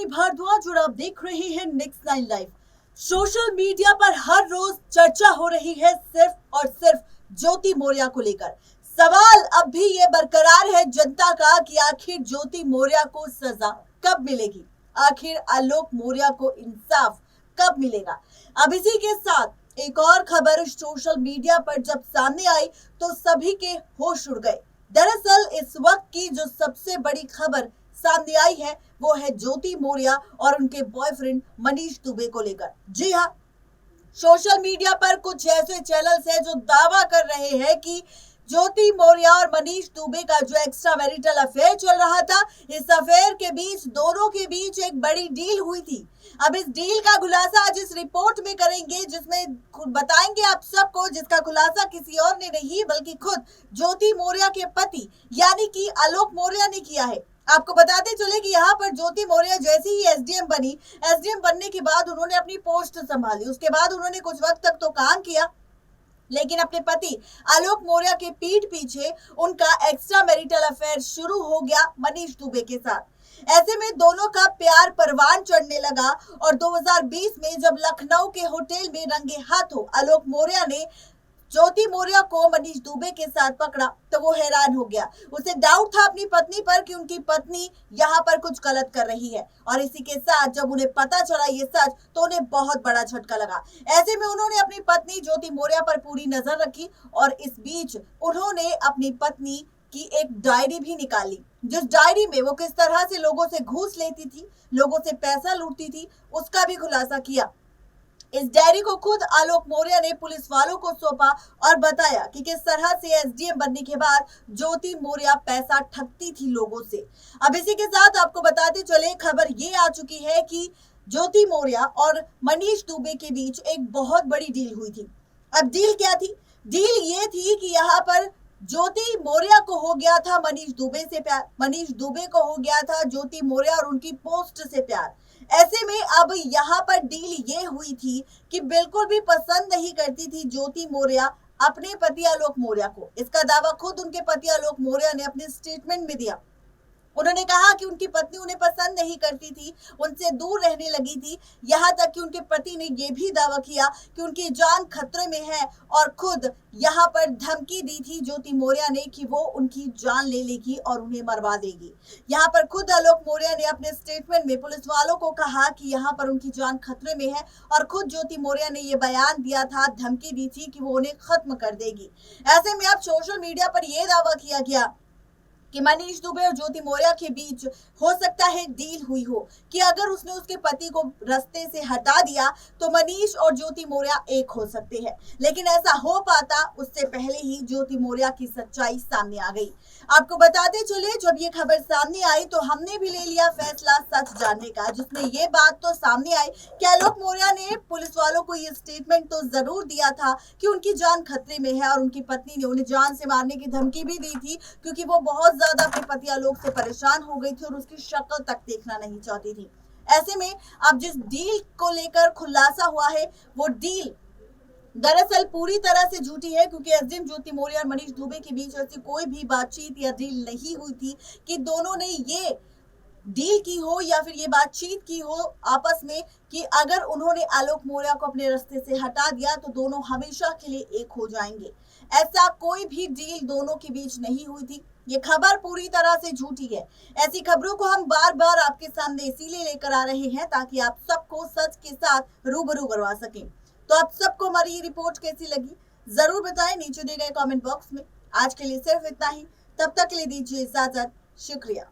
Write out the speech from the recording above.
भारद्वाज और आप देख रहे हैं नेक्स्ट 9 लाइव। सोशल मीडिया पर हर रोज चर्चा हो रही है सिर्फ और सिर्फ ज्योति मौर्य को लेकर। सवाल अब भी ये बरकरार है जनता का कि आखिर ज्योति मौर्य को सजा कब मिलेगी, आखिर आलोक मौर्य को इंसाफ कब मिलेगा। अब इसी के साथ एक और खबर सोशल मीडिया पर जब सामने आई तो सभी के होश उड़ गए। दरअसल इस वक्त की जो सबसे बड़ी खबर सामने आई है वो है ज्योति मौर्य और उनके बॉयफ्रेंड मनीष दुबे को लेकर। जी हाँ, सोशल मीडिया पर कुछ ऐसे चैनल्स हैं जो दावा कर रहे हैं कि ज्योति मौर्य और मनीष दुबे का जो एक्स्ट्रा मैरिटल अफेयर चल रहा था, इस अफेयर के बीच दोनों के बीच एक बड़ी डील हुई थी। अब इस डील का खुलासा आज इस रिपोर्ट में करेंगे, जिसमें बताएंगे आप सबको, जिसका खुलासा किसी और ने नहीं बल्कि खुद ज्योति मौर्य के पति यानी कि आलोक मौर्य ने किया है। आपको बताते चले कि यहाँ पर ज्योति मौर्य जैसे ही एसडीएम बनी, एसडीएम बनने के बाद उन्होंने अपनी पोस्ट संभाली। उसके बाद उन्होंने कुछ वक्त तक तो काम किया, लेकिन अपने पति आलोक मौर्य के पीठ पीछे उनका एक्स्ट्रा मैरिटल अफेयर शुरू हो गया मनीष दुबे के साथ। ऐसे में दोनों का प्यार परवान चढ़ने लगा और 2020 में जब लखनऊ के होटल में रंगे हाथों आलोक मौर्य ने ज्योति मौर्य को मनीष दुबे के साथ पकड़ा तो वो हैरान हो गया। उसे डाउट था अपनी पत्नी पर कि उनकी पत्नी यहाँ पर कुछ गलत कर रही है, और इसी के साथ जब उन्हें पता चला ये सच तो उन्हें बहुत बड़ा झटका लगा। ऐसे में उन्होंने अपनी पत्नी ज्योति मौर्य पर पूरी नजर रखी और इस बीच उन्होंने अपनी पत्नी की एक डायरी भी निकाली, जिस डायरी में वो किस तरह से लोगों से घूस लेती थी, लोगों से पैसा लूटती थी, उसका भी खुलासा किया। इस डायरी को खुद आलोक मौर्य ने पुलिस वालों को सौंपा और बताया कि किस तरह से एसडीएम बनने के बाद ज्योति मौर्य पैसा ठगती थी लोगों से। अब इसी के साथ आपको बताते चले खबर ये आ चुकी है कि ज्योति मौर्य और मनीष दुबे के बीच एक बहुत बड़ी डील हुई थी। अब डील क्या थी? डील ये थी कि यहाँ पर ज्योति मौर्य को हो गया था मनीष दुबे से प्यार, मनीष दुबे को हो गया था ज्योति मौर्य और उनकी पोस्ट से प्यार। ऐसे में अब यहाँ पर डील ये हुई थी कि बिल्कुल भी पसंद नहीं करती थी ज्योति मौर्य अपने पति आलोक मौर्य को। इसका दावा खुद उनके पति आलोक मौर्य ने अपने स्टेटमेंट में दिया। उन्होंने कहा कि उनकी पत्नी उन्हें पसंद नहीं करती थी, उनसे दूर रहने लगी थी। यहाँ तक कि उनके पति ने यह भी दावा किया कि उनकी जान खतरे में है और खुद यहाँ पर धमकी दी थी ज्योति मौर्य ने कि वो उनकी जान ले लेगी और उन्हें मरवा देगी। यहाँ पर खुद आलोक मौर्य ने अपने स्टेटमेंट में पुलिस वालों को कहा कि यहाँ पर उनकी जान खतरे में है और खुद ज्योति मौर्य ने ये बयान दिया था, धमकी दी थी कि वो उन्हें खत्म कर देगी। ऐसे में अब सोशल मीडिया पर यह दावा किया गया कि मनीष दुबे और ज्योति मौर्य के बीच हो सकता है डील हुई हो कि अगर उसने उसके पति को रास्ते से हटा दिया तो मनीष और ज्योति मौर्य एक हो सकते हैं। लेकिन ऐसा हो पाता उससे पहले ही ज्योति मौर्य की सच्चाई सामने आ गई। आपको बताते चले जब ये खबर सामने आई तो हमने भी ले लिया फैसला सच जानने का, जिसमें ये बात तो सामने आई कि आलोक मौर्य ने पुलिस वालों को ये स्टेटमेंट तो जरूर दिया था कि उनकी जान खतरे में है और उनकी पत्नी ने उन्हें जान से मारने की धमकी भी दी थी, क्योंकि वो बहुत ज्यादा अपने पति आलोक से परेशान हो गई थी और उसकी शक्ल तक देखना नहीं चाहती थी। ऐसे में अब जिस डील को लेकर खुलासा हुआ है वो डील दरअसल पूरी तरह से झूठी है, क्योंकि एसडीएम ज्योति मौर्य और मनीष दुबे के बीच ऐसी कोई भी बातचीत या डील नहीं हुई थी कि दोनों ने ये डील की हो या फिर ये बातचीत की हो आपस में कि अगर उन्होंने आलोक मौर्य को अपने रास्ते से हटा दिया तो दोनों हमेशा के लिए एक हो जाएंगे। ऐसा कोई भी डील दोनों के बीच नहीं हुई थी। ये खबर पूरी तरह से झूठी है। ऐसी खबरों को हम बार बार आपके सामने इसीलिए लेकर आ रहे हैं ताकि आप सबको सच के साथ रूबरू करवा सकें। तो आप सबको हमारी ये रिपोर्ट कैसी लगी जरूर बताएं नीचे दिए गए कमेंट बॉक्स में। आज के लिए सिर्फ इतना ही, तब तक के लिए दीजिए इजाजत। शुक्रिया।